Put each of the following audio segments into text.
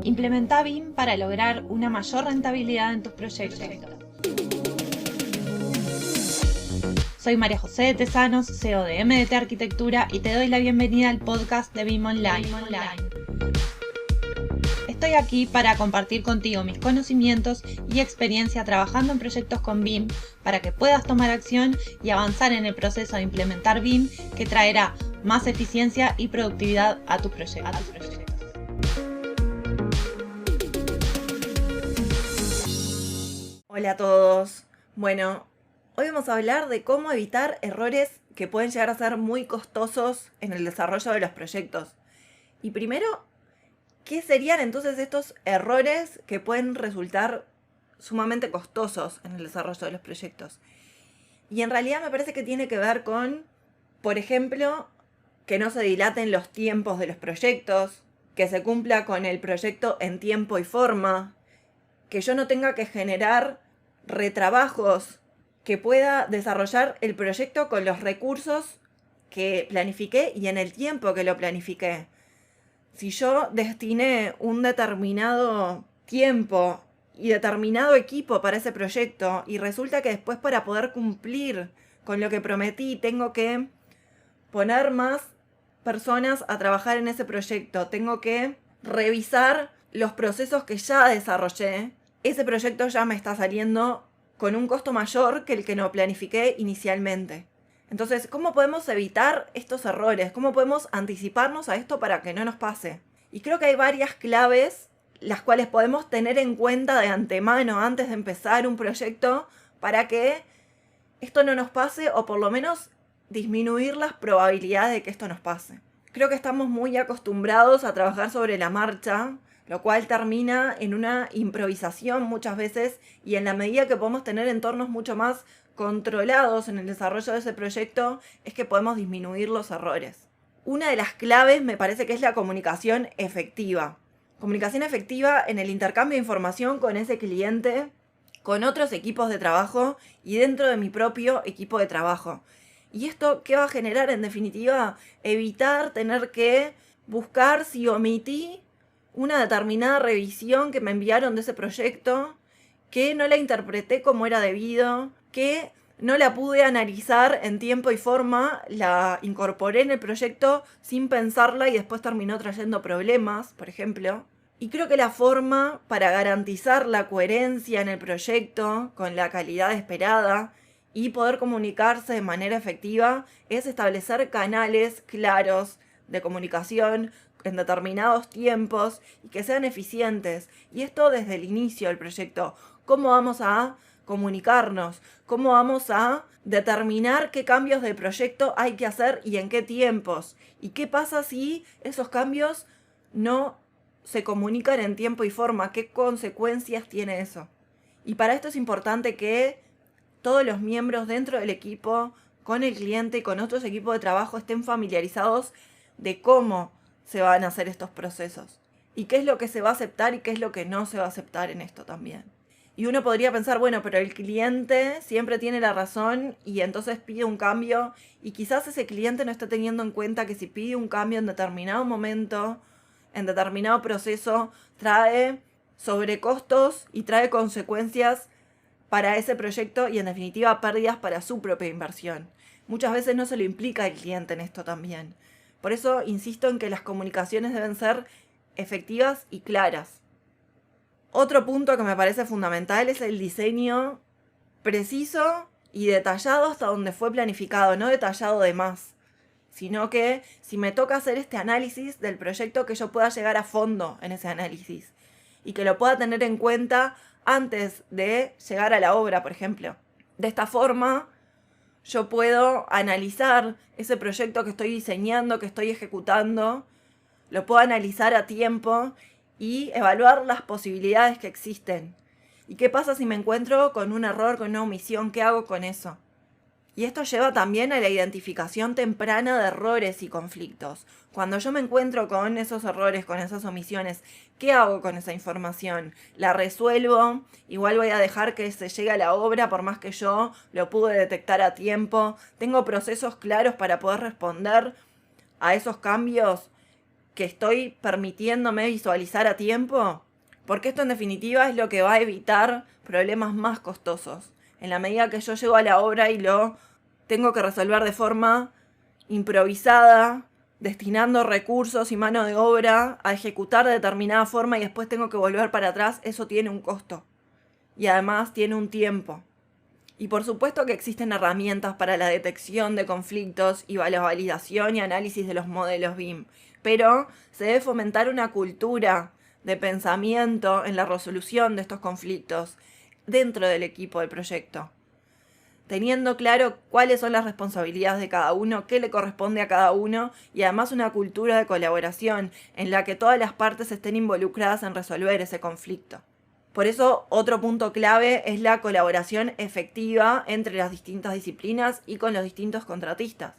Implementa BIM para lograr una mayor rentabilidad en tus proyectos. Soy María José de Tesanos, CEO de MDT Arquitectura, y te doy la bienvenida al podcast de BIM Online. Estoy aquí para compartir contigo mis conocimientos y experiencia trabajando en proyectos con BIM para que puedas tomar acción y avanzar en el proceso de implementar BIM, que traerá más eficiencia y productividad a tus proyectos. Hola a todos. Bueno, hoy vamos a hablar de cómo evitar errores que pueden llegar a ser muy costosos en el desarrollo de los proyectos. Y primero, ¿qué serían entonces estos errores que pueden resultar sumamente costosos en el desarrollo de los proyectos? Y en realidad me parece que tiene que ver con, por ejemplo, que no se dilaten los tiempos de los proyectos, que se cumpla con el proyecto en tiempo y forma, que yo no tenga que generar retrabajos, que pueda desarrollar el proyecto con los recursos que planifiqué y en el tiempo que lo planifiqué. Si yo destiné un determinado tiempo y determinado equipo para ese proyecto y resulta que después, para poder cumplir con lo que prometí, tengo que poner más personas a trabajar en ese proyecto, tengo que revisar los procesos que ya desarrollé, ese proyecto ya me está saliendo con un costo mayor que el que no planifiqué inicialmente. Entonces, ¿cómo podemos evitar estos errores? ¿Cómo podemos anticiparnos a esto para que no nos pase? Y creo que hay varias claves las cuales podemos tener en cuenta de antemano antes de empezar un proyecto para que esto no nos pase, o por lo menos disminuir las probabilidades de que esto nos pase. Creo que estamos muy acostumbrados a trabajar sobre la marcha, lo cual termina en una improvisación muchas veces, y en la medida que podemos tener entornos mucho más controlados en el desarrollo de ese proyecto, es que podemos disminuir los errores. Una de las claves me parece que es la comunicación efectiva. Comunicación efectiva en el intercambio de información con ese cliente, con otros equipos de trabajo y dentro de mi propio equipo de trabajo. ¿Y esto qué va a generar? En definitiva, evitar tener que buscar si omití una determinada revisión que me enviaron de ese proyecto, que no la interpreté como era debido, que no la pude analizar en tiempo y forma, la incorporé en el proyecto sin pensarla y después terminó trayendo problemas, por ejemplo. Y creo que la forma para garantizar la coherencia en el proyecto con la calidad esperada y poder comunicarse de manera efectiva es establecer canales claros de comunicación en determinados tiempos y que sean eficientes. Y esto desde el inicio del proyecto. ¿Cómo vamos a comunicarnos? ¿Cómo vamos a determinar qué cambios de proyecto hay que hacer y en qué tiempos? ¿Y qué pasa si esos cambios no se comunican en tiempo y forma? ¿Qué consecuencias tiene eso? Y para esto es importante que todos los miembros dentro del equipo, con el cliente y con otros equipos de trabajo, estén familiarizados de cómo se van a hacer estos procesos y qué es lo que se va a aceptar y qué es lo que no se va a aceptar en esto también. Y uno podría pensar, bueno, pero el cliente siempre tiene la razón y entonces pide un cambio, y quizás ese cliente no está teniendo en cuenta que si pide un cambio en determinado momento, en determinado proceso, trae sobrecostos y trae consecuencias para ese proyecto y en definitiva pérdidas para su propia inversión. Muchas veces no se lo implica el cliente en esto también. Por eso insisto en que las comunicaciones deben ser efectivas y claras. Otro punto que me parece fundamental es el diseño preciso y detallado hasta donde fue planificado, no detallado de más, sino que si me toca hacer este análisis del proyecto, que yo pueda llegar a fondo en ese análisis y que lo pueda tener en cuenta antes de llegar a la obra, por ejemplo. De esta forma, yo puedo analizar ese proyecto que estoy diseñando, que estoy ejecutando, lo puedo analizar a tiempo y evaluar las posibilidades que existen. ¿Y qué pasa si me encuentro con un error, con una omisión? ¿Qué hago con eso? Y esto lleva también a la identificación temprana de errores y conflictos. Cuando yo me encuentro con esos errores, con esas omisiones, ¿qué hago con esa información? ¿La resuelvo? Igual voy a dejar que se llegue a la obra por más que yo lo pude detectar a tiempo. ¿Tengo procesos claros para poder responder a esos cambios? que estoy permitiéndome visualizar a tiempo? Porque esto en definitiva es lo que va a evitar problemas más costosos. En la medida que yo llego a la obra y lo tengo que resolver de forma improvisada, destinando recursos y mano de obra a ejecutar de determinada forma y después tengo que volver para atrás, eso tiene un costo. Y además tiene un tiempo. Y por supuesto que existen herramientas para la detección de conflictos y la validación y análisis de los modelos BIM. Pero se debe fomentar una cultura de pensamiento en la resolución de estos conflictos dentro del equipo del proyecto, teniendo claro cuáles son las responsabilidades de cada uno, qué le corresponde a cada uno y además una cultura de colaboración en la que todas las partes estén involucradas en resolver ese conflicto. Por eso, otro punto clave es la colaboración efectiva entre las distintas disciplinas y con los distintos contratistas.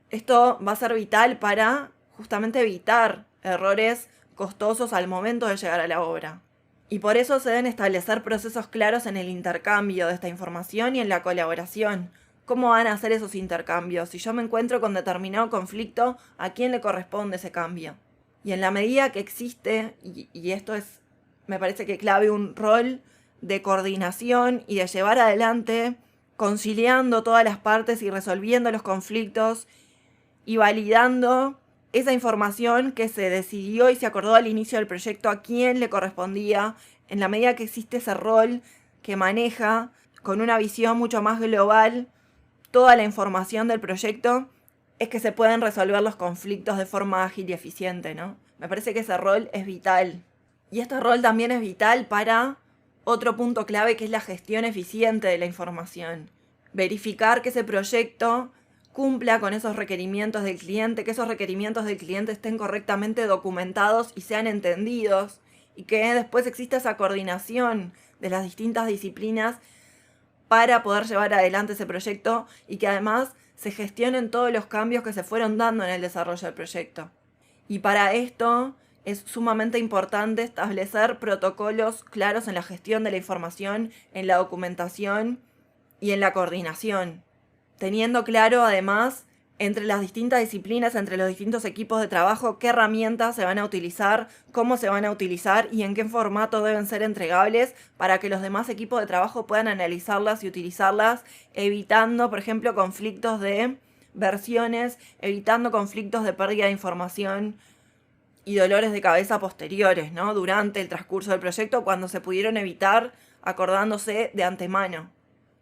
Esto va a ser vital para justamente evitar errores costosos al momento de llegar a la obra. Y por eso se deben establecer procesos claros en el intercambio de esta información y en la colaboración. ¿Cómo van a hacer esos intercambios? Si yo me encuentro con determinado conflicto, ¿a quién le corresponde ese cambio? Y en la medida que existe, y esto es, me parece que clave, un rol de coordinación y de llevar adelante, conciliando todas las partes y resolviendo los conflictos y validando esa información que se decidió y se acordó al inicio del proyecto a quién le correspondía, en la medida que existe ese rol que maneja con una visión mucho más global toda la información del proyecto, es que se pueden resolver los conflictos de forma ágil y eficiente, ¿no? Me parece que ese rol es vital. Y este rol también es vital para otro punto clave, que es la gestión eficiente de la información. Verificar que ese proyecto cumpla con esos requerimientos del cliente, que esos requerimientos del cliente estén correctamente documentados y sean entendidos, y que después exista esa coordinación de las distintas disciplinas para poder llevar adelante ese proyecto y que además se gestionen todos los cambios que se fueron dando en el desarrollo del proyecto. Y para esto es sumamente importante establecer protocolos claros en la gestión de la información, en la documentación y en la coordinación, teniendo claro además entre las distintas disciplinas, entre los distintos equipos de trabajo, qué herramientas se van a utilizar, cómo se van a utilizar y en qué formato deben ser entregables para que los demás equipos de trabajo puedan analizarlas y utilizarlas, evitando, por ejemplo, conflictos de versiones, evitando conflictos de pérdida de información y dolores de cabeza posteriores, ¿no? Durante el transcurso del proyecto, cuando se pudieron evitar acordándose de antemano.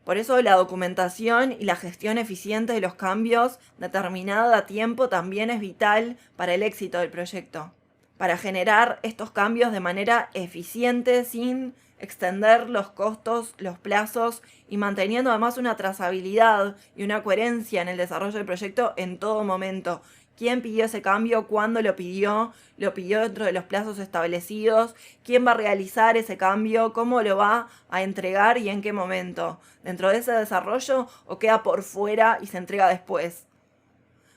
Por eso la documentación y la gestión eficiente de los cambios determinada a tiempo también es vital para el éxito del proyecto, para generar estos cambios de manera eficiente sin extender los costos, los plazos y manteniendo además una trazabilidad y una coherencia en el desarrollo del proyecto en todo momento. ¿Quién pidió ese cambio? ¿Cuándo lo pidió? ¿Lo pidió dentro de los plazos establecidos? ¿Quién va a realizar ese cambio? ¿Cómo lo va a entregar y en qué momento? ¿Dentro de ese desarrollo o queda por fuera y se entrega después?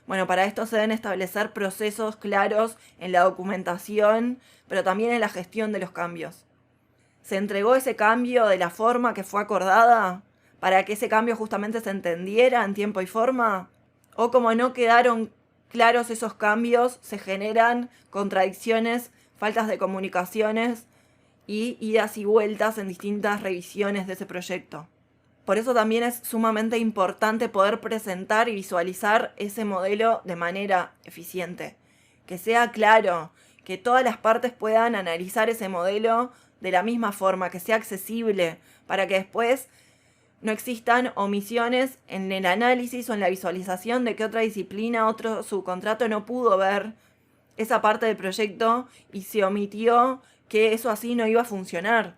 Bueno, para esto se deben establecer procesos claros en la documentación, pero también en la gestión de los cambios. ¿Se entregó ese cambio de la forma que fue acordada para que ese cambio justamente se entendiera en tiempo y forma? ¿O como no quedaron claros esos cambios, se generan contradicciones, faltas de comunicaciones y idas y vueltas en distintas revisiones de ese proyecto? Por eso también es sumamente importante poder presentar y visualizar ese modelo de manera eficiente, que sea claro, que todas las partes puedan analizar ese modelo de la misma forma, que sea accesible, para que después no existan omisiones en el análisis o en la visualización de que otra disciplina, otro subcontrato no pudo ver esa parte del proyecto y se omitió que eso así no iba a funcionar.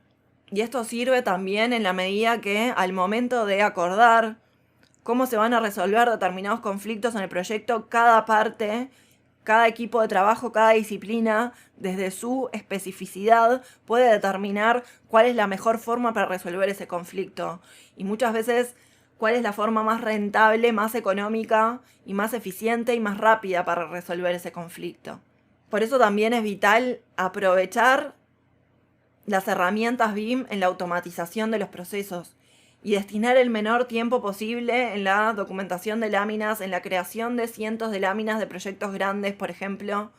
Y esto sirve también en la medida que al momento de acordar cómo se van a resolver determinados conflictos en el proyecto, cada parte, cada equipo de trabajo, cada disciplina, desde su especificidad, puede determinar cuál es la mejor forma para resolver ese conflicto. Y muchas veces, cuál es la forma más rentable, más económica y más eficiente y más rápida para resolver ese conflicto. Por eso también es vital aprovechar las herramientas BIM en la automatización de los procesos y destinar el menor tiempo posible en la documentación de láminas, en la creación de cientos de láminas de proyectos grandes, por ejemplo,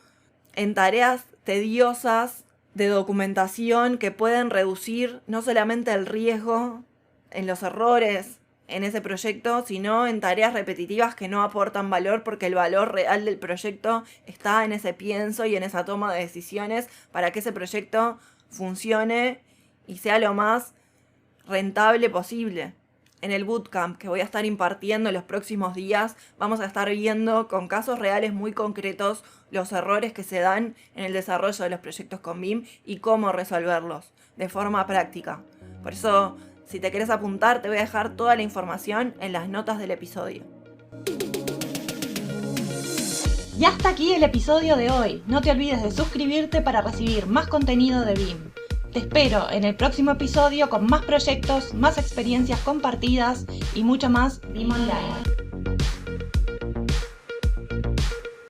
en tareas tediosas de documentación que pueden reducir no solamente el riesgo en los errores en ese proyecto, sino en tareas repetitivas que no aportan valor, porque el valor real del proyecto está en ese pienso y en esa toma de decisiones para que ese proyecto funcione y sea lo más rentable posible. En el bootcamp que voy a estar impartiendo en los próximos días, vamos a estar viendo con casos reales muy concretos los errores que se dan en el desarrollo de los proyectos con BIM y cómo resolverlos de forma práctica. Por eso, si te querés apuntar, te voy a dejar toda la información en las notas del episodio. Y hasta aquí el episodio de hoy. No te olvides de suscribirte para recibir más contenido de BIM. Te espero en el próximo episodio con más proyectos, más experiencias compartidas y mucho más BIM Online.